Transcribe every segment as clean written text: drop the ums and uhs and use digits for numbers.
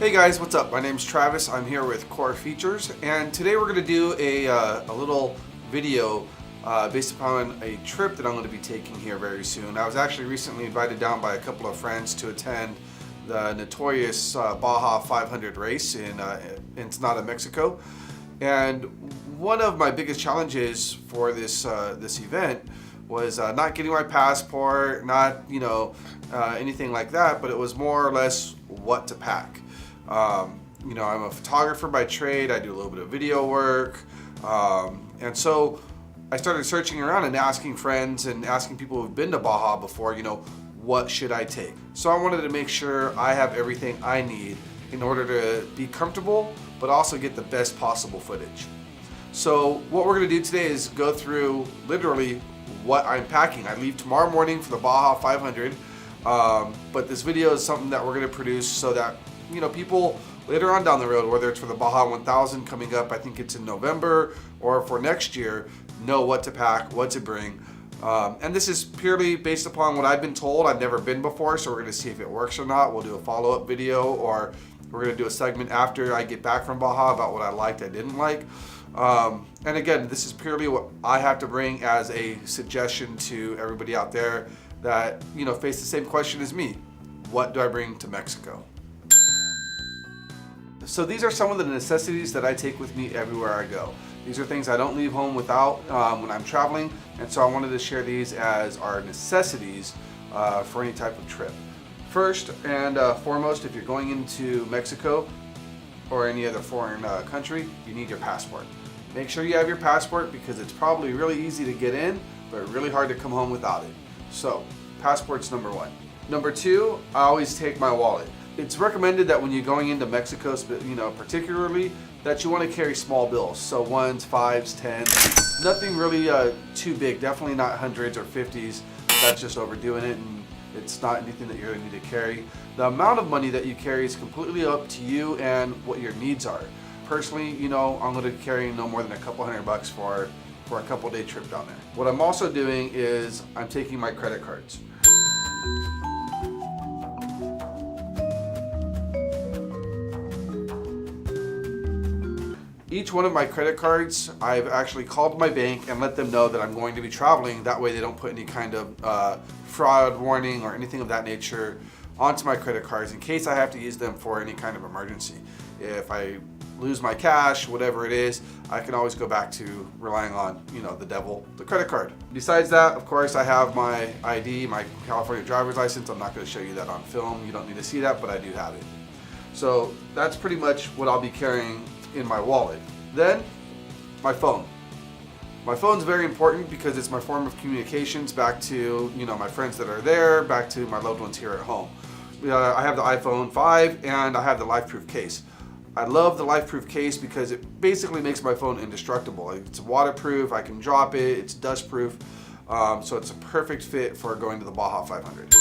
Hey guys, what's up? My name's Travis. I'm here with Core Features, and today we're going to do a little video based upon a trip that I'm going to be taking here very soon. I was actually recently invited down by a couple of friends to attend the notorious Baja 500 race in Ensenada, Mexico. And one of my biggest challenges for this event was not getting my passport, not anything like that, but it was more or less what to pack. I'm a photographer by trade. I do a little bit of video work, and so I started searching around and asking friends and asking people who've been to Baja before, what should I take? So I wanted to make sure I have everything I need in order to be comfortable, but also get the best possible footage. So what we're gonna do today is go through literally what I'm packing. I leave tomorrow morning for the Baja 500, but this video is something that we're gonna produce so that people later on down the road, whether it's for the Baja 1000 coming up, I think it's in November, or for next year, know what to pack, what to bring. And this is purely based upon what I've been told. I've never been before, so we're gonna see if it works or not. We'll do a follow-up video, or we're gonna do a segment after I get back from Baja about what I liked, I didn't like. And again, this is purely what I have to bring as a suggestion to everybody out there that face the same question as me. What do I bring to Mexico? So these are some of the necessities that I take with me everywhere I go. These are things I don't leave home without when I'm traveling, and so I wanted to share these as our necessities for any type of trip. First and foremost, if you're going into Mexico or any other foreign country, you need your passport. Make sure you have your passport because it's probably really easy to get in, but really hard to come home without it. So, passport's number one. Number two, I always take my wallet. It's recommended that when you're going into Mexico, particularly, that you want to carry small bills. So ones, fives, tens, nothing really too big. Definitely not hundreds or 50s. That's just overdoing it, and it's not anything that you're going to need to carry. The amount of money that you carry is completely up to you and what your needs are. Personally, I'm going to carry no more than a couple $100 for a couple day trip down there. What I'm also doing is I'm taking my credit cards. Each one of my credit cards, I've actually called my bank and let them know that I'm going to be traveling. That way they don't put any kind of fraud warning or anything of that nature onto my credit cards in case I have to use them for any kind of emergency. If I lose my cash, whatever it is, I can always go back to relying on, the credit card. Besides that, of course, I have my ID, my California driver's license. I'm not going to show you that on film. You don't need to see that, but I do have it. So that's pretty much what I'll be carrying in my wallet. Then, my phone. My phone's very important because it's my form of communications back to, my friends that are there, back to my loved ones here at home. I have the iPhone 5 and I have the LifeProof case. I love the LifeProof case because it basically makes my phone indestructible. It's waterproof, I can drop it, it's dustproof, so it's a perfect fit for going to the Baja 500.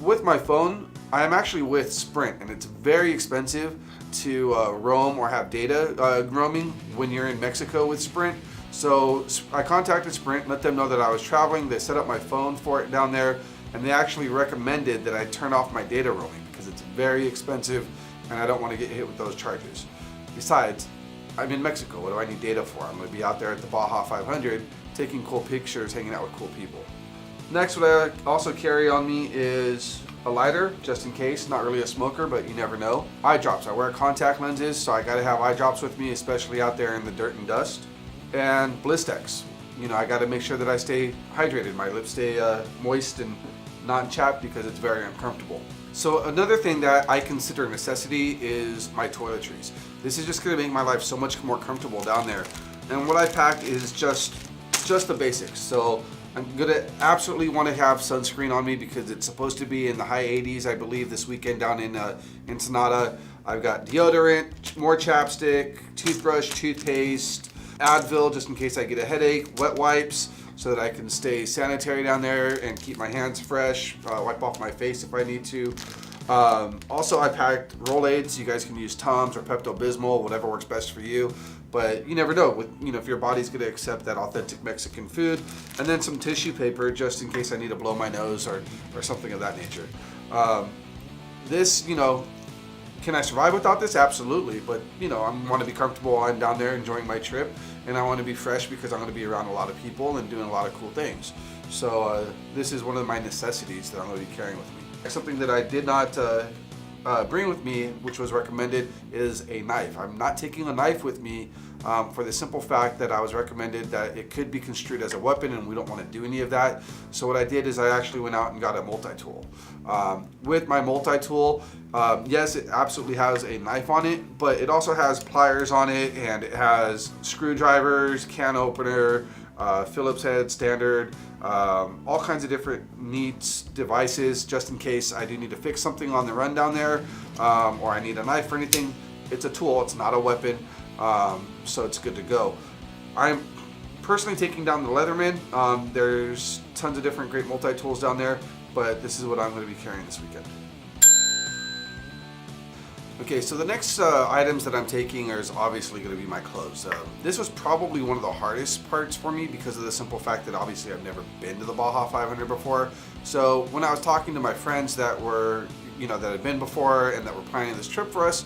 With my phone, I am actually with Sprint, and it's very expensive to roam or have data roaming when you're in Mexico with Sprint. So I contacted Sprint, let them know that I was traveling. They set up my phone for it down there, and they actually recommended that I turn off my data roaming because it's very expensive and I don't want to get hit with those charges. Besides, I'm in Mexico. What do I need data for? I'm going to be out there at the Baja 500 taking cool pictures, hanging out with cool people. Next, what I also carry on me is a lighter, just in case. Not really a smoker, but you never know. Eye drops. I wear contact lenses, so I gotta have eye drops with me, especially out there in the dirt and dust. And Blistex. I gotta make sure that I stay hydrated. My lips stay moist and not chapped because it's very uncomfortable. So another thing that I consider a necessity is my toiletries. This is just gonna make my life so much more comfortable down there. And what I packed is just the basics. So I'm gonna absolutely want to have sunscreen on me because it's supposed to be in the high 80s, I believe, this weekend down in Ensenada. I've got deodorant, more chapstick, toothbrush, toothpaste, Advil just in case I get a headache, wet wipes so that I can stay sanitary down there and keep my hands fresh, wipe off my face if I need to. Also, I packed Rolaids. You guys can use Tums or Pepto-Bismol, whatever works best for you. but you never know with, if your body's going to accept that authentic Mexican food. And then some tissue paper just in case I need to blow my nose or something of that nature. This, can I survive without this? Absolutely. But, I want to be comfortable while I'm down there enjoying my trip. And I want to be fresh because I'm going to be around a lot of people and doing a lot of cool things. So this is one of my necessities that I'm going to be carrying with me. Something that I did not bring with me, which was recommended, is a knife. I'm not taking a knife with me for the simple fact that I was recommended that it could be construed as a weapon, and we don't want to do any of that. So what I did is I actually went out and got a multi-tool. With my multi-tool, yes, it absolutely has a knife on it, but it also has pliers on it, and it has screwdrivers, can opener, Phillips head standard, all kinds of different neat devices just in case I do need to fix something on the run down there, or I need a knife or anything. It's a tool, it's not a weapon, so it's good to go. I'm personally taking down the Leatherman. There's tons of different great multi-tools down there, but this is what I'm going to be carrying this weekend. Okay, so the next items that I'm taking is obviously going to be my clothes. This was probably one of the hardest parts for me because of the simple fact that obviously I've never been to the Baja 500 before. So when I was talking to my friends that were, that had been before and that were planning this trip for us,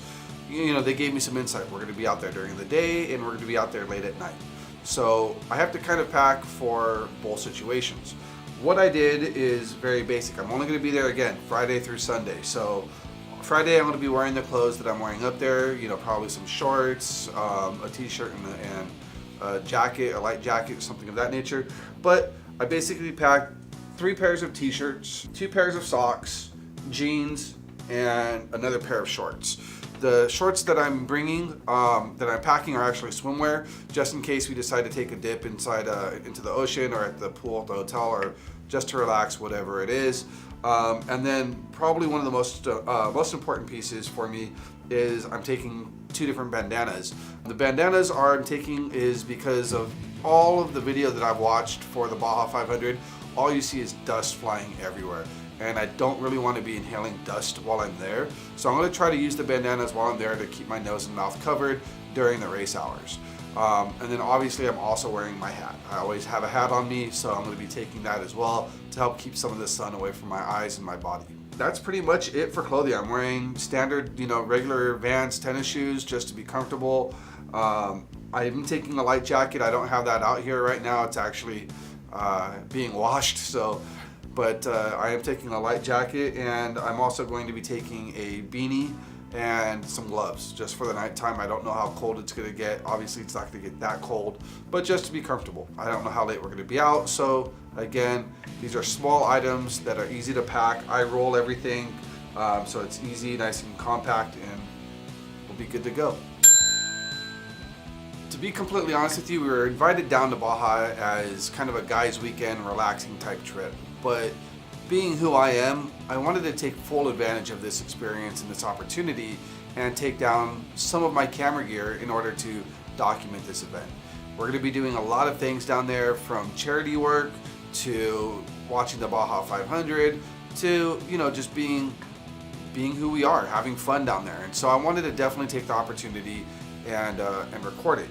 they gave me some insight. We're going to be out there during the day and we're going to be out there late at night. So I have to kind of pack for both situations. What I did is very basic. I'm only going to be there again Friday through Sunday. So Friday I'm going to be wearing the clothes that I'm wearing up there, probably some shorts, a t-shirt and a jacket, a light jacket, something of that nature. But I basically packed 3 pairs of t-shirts, 2 pairs of socks, jeans, and another pair of shorts. The shorts that I'm bringing, that I'm packing, are actually swimwear, just in case we decide to take a dip inside into the ocean or at the pool at the hotel, or just to relax, whatever it is. And then probably one of the most important pieces for me is I'm taking 2 different bandanas. The bandanas I'm taking is because of all of the video that I've watched for the Baja 500. All you see is dust flying everywhere, and I don't really want to be inhaling dust while I'm there. So I'm going to try to use the bandanas while I'm there to keep my nose and mouth covered during the race hours. And then obviously I'm also wearing my hat. I always have a hat on me, so I'm going to be taking that as well to help keep some of the sun away from my eyes and my body. That's pretty much it for clothing. I'm wearing standard, regular Vans tennis shoes just to be comfortable. I'm taking a light jacket. I don't have that out here right now. It's actually being washed, but I am taking a light jacket, and I'm also going to be taking a beanie and some gloves just for the nighttime. I don't know how cold it's going to get. Obviously it's not going to get that cold, but just to be comfortable. I don't know how late we're going to be out, so again, these are small items that are easy to pack. I roll everything, so it's easy, nice and compact, and we'll be good to go. To be completely honest with you, we were invited down to Baja as kind of a guys' weekend, relaxing type trip, but being who I am, I wanted to take full advantage of this experience and this opportunity and take down some of my camera gear in order to document this event. We're going to be doing a lot of things down there, from charity work to watching the Baja 500 to, just being who we are, having fun down there. And so I wanted to definitely take the opportunity and record it.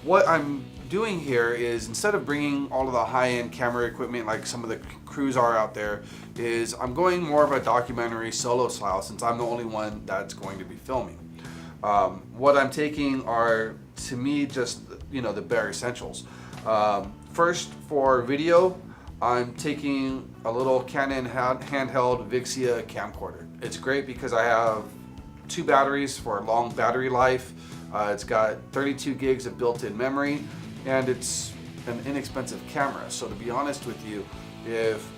What I'm doing here is, instead of bringing all of the high-end camera equipment like some of the crews are out there, is I'm going more of a documentary solo style, since I'm the only one that's going to be filming. What I'm taking are, to me, just the bare essentials. First, for video, I'm taking a little Canon handheld Vixia camcorder. It's great because I have 2 batteries for long battery life. It's got 32 gigs of built-in memory, and it's an inexpensive camera. So to be honest with you, if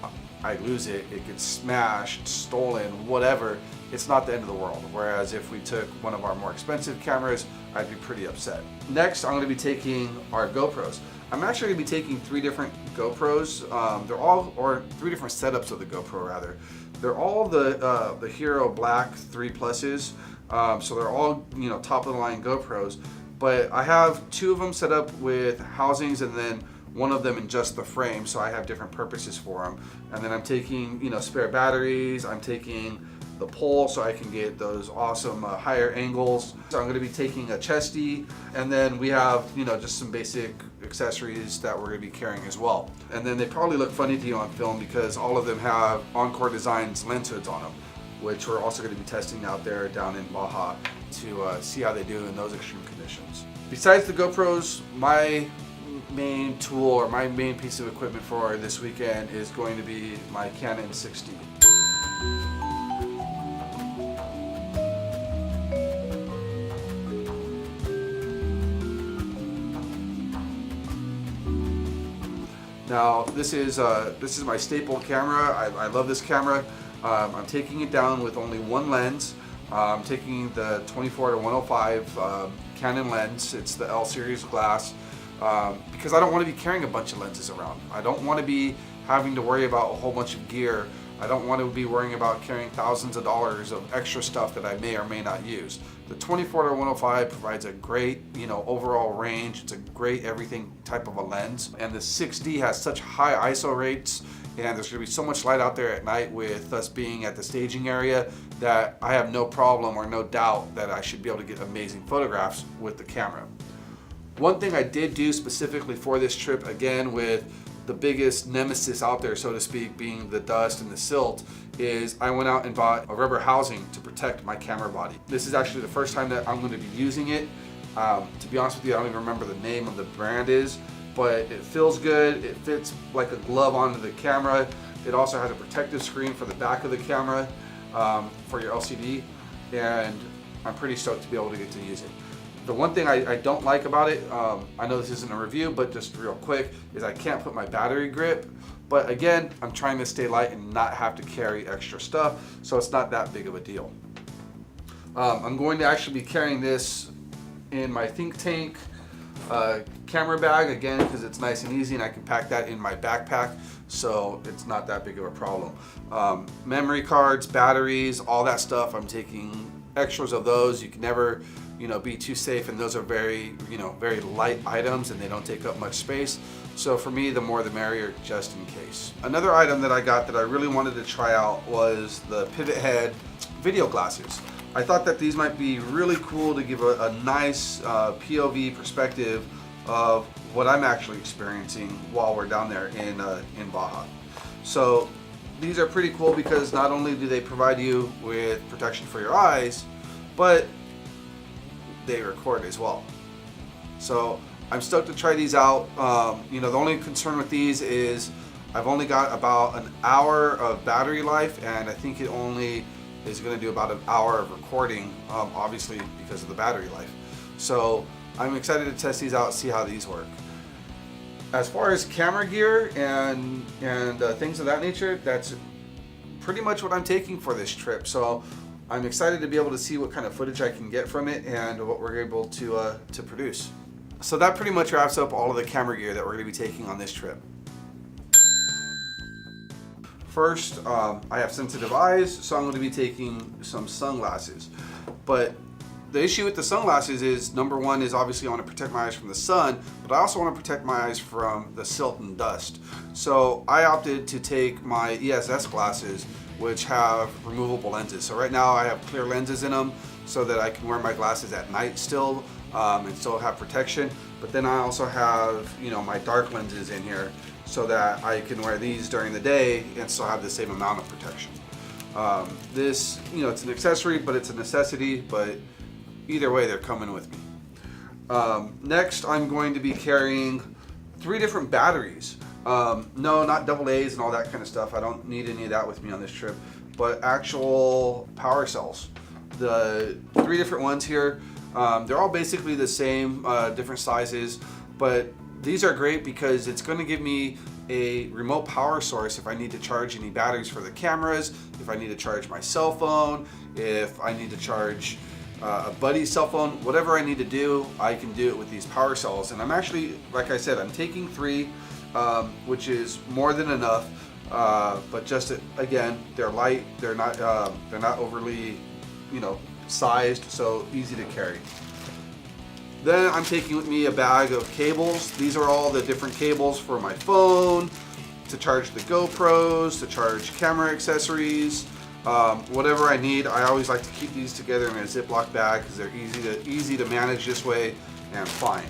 I lose it, it gets smashed, stolen, whatever, it's not the end of the world. Whereas if we took one of our more expensive cameras, I'd be pretty upset. Next, I'm going to be taking our GoPros. I'm actually going to be taking 3 different GoPros. They're all, or 3 different setups of the GoPro rather. They're all the Hero Black 3 Pluses. So they're all, top of the line GoPros, but I have 2 of them set up with housings and then one of them in just the frame, so I have different purposes for them. And then I'm taking, you know, spare batteries. I'm taking the pole so I can get those awesome higher angles. So I'm going to be taking a chesty, and then we have, you know, just some basic accessories that we're going to be carrying as well. And then they probably look funny to you on film because all of them have Encore Designs lens hoods on them, which we're also going to be testing out there down in Baja to see how they do in those extreme conditions. Besides the GoPros, my main tool or my main piece of equipment for this weekend is going to be my Canon 6D. Now this is my staple camera. I love this camera. I'm taking it down with only one lens. I'm taking the 24-105 Canon lens. It's the L series glass because I don't want to be carrying a bunch of lenses around. I don't want to be having to worry about a whole bunch of gear. I don't want to be worrying about carrying thousands of dollars of extra stuff that I may or may not use. The 24-105 provides a great, you know, overall range. It's a great everything type of a lens, and the 6D has such high ISO rates, and there's going to be so much light out there at night with us being at the staging area that I have no problem or no doubt that I should be able to get amazing photographs with the camera. One thing I did do specifically for this trip, again with the biggest nemesis out there, so to speak, being the dust and the silt, is I went out and bought a rubber housing to protect my camera body. This is actually the first time that I'm going to be using it. To be honest with you, I don't even remember the name of the brand is, but it feels good. It fits like a glove onto the camera. It also has a protective screen for the back of the camera for your LCD, and I'm pretty stoked to be able to get to use it. The one thing I don't like about it, I know this isn't a review, but just real quick, is I can't put my battery grip. But again, I'm trying to stay light and not have to carry extra stuff, so it's not that big of a deal. I'm going to actually be carrying this in my think tank camera bag, again, because it's nice and easy and I can pack that in my backpack, so it's not that big of a problem. Memory cards, batteries, all that stuff, I'm taking extras of those. You can never, you know, be too safe, and those are very, you know, very light items and they don't take up much space. So for me, the more the merrier, just in case. Another item that I got that I really wanted to try out was the pivot head video glasses. I thought that these might be really cool to give a nice POV perspective of what I'm actually experiencing while we're down there in Baja. So these are pretty cool because not only do they provide you with protection for your eyes, but they record as well. So I'm stoked to try these out. You know, the only concern with these is I've only got about an hour of battery life, and I think it only is going to do about an hour of recording, obviously because of the battery life. So I'm excited to test these out, see how these work. As far as camera gear and things of that nature, that's pretty much what I'm taking for this trip. So I'm excited to be able to see what kind of footage I can get from it and what we're able to produce. So that pretty much wraps up all of the camera gear that we're going to be taking on this trip. First, I have sensitive eyes, so I'm going to be taking some sunglasses. But the issue with the sunglasses is, number one is obviously I want to protect my eyes from the sun, but I also want to protect my eyes from the silt and dust. So I opted to take my ESS glasses, which have removable lenses. So right now I have clear lenses in them so that I can wear my glasses at night still and still have protection. But then I also have, you know, my dark lenses in here so that I can wear these during the day and still have the same amount of protection. This, you know, it's an accessory, but it's a necessity, but either way, they're coming with me. Next, I'm going to be carrying 3 different batteries. No, not AA's and all that kind of stuff. I don't need any of that with me on this trip, but actual power cells. The 3 different ones here, they're all basically the same, different sizes, but these are great because it's going to give me a remote power source if I need to charge any batteries for the cameras, if I need to charge my cell phone, if I need to charge a buddy's cell phone, whatever I need to do, I can do it with these power cells. And I'm actually, like I said, I'm taking 3, which is more than enough. But just again, they're light, they're not overly, you know, sized, so easy to carry. Then I'm taking with me a bag of cables. These are all the different cables for my phone, to charge the GoPros, to charge camera accessories, whatever I need. I always like to keep these together in a Ziploc bag because they're easy to manage this way and find.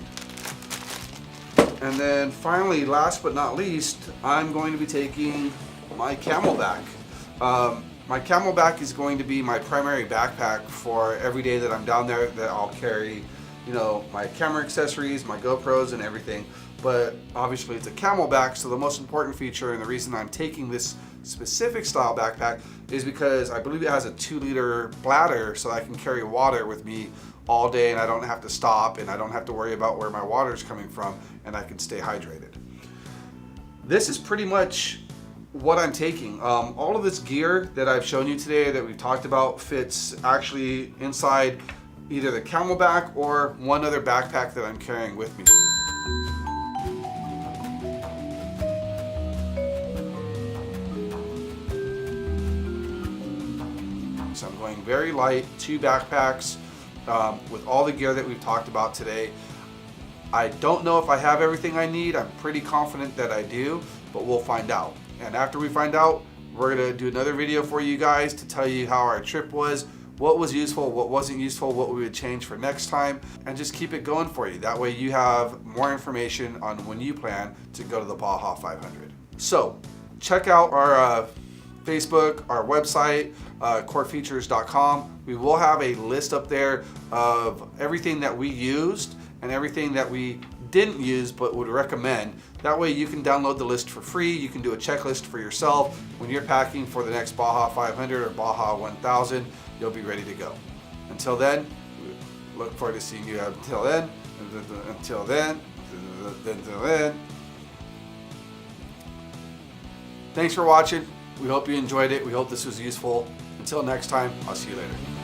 And then finally, last but not least, I'm going to be taking my Camelback. My Camelback is going to be my primary backpack for every day that I'm down there, that I'll carry, you know, my camera accessories, my GoPros and everything. But obviously it's a Camelback, so the most important feature and the reason I'm taking this specific style backpack is because I believe it has a 2-liter bladder, so I can carry water with me all day and I don't have to stop and I don't have to worry about where my water is coming from, and I can stay hydrated. This is pretty much what I'm taking. All of this gear that I've shown you today that we've talked about fits actually inside either the Camelback or one other backpack that I'm carrying with me. So I'm going very light, 2 backpacks with all the gear that we've talked about today. I don't know if I have everything I need. I'm pretty confident that I do, but we'll find out. And after we find out, we're gonna do another video for you guys to tell you how our trip was, what was useful, what wasn't useful, what we would change for next time, and just keep it going for you. That way you have more information on when you plan to go to the Baja 500. So check out our Facebook, our website, corefeatures.com. We will have a list up there of everything that we used and everything that we didn't use but would recommend. That way you can download the list for free. You can do a checklist for yourself. When you're packing for the next Baja 500 or Baja 1000, you'll be ready to go. Until then, we look forward to seeing you. Until then, thanks for watching. We hope you enjoyed it. We hope this was useful. Until next time, I'll see you later.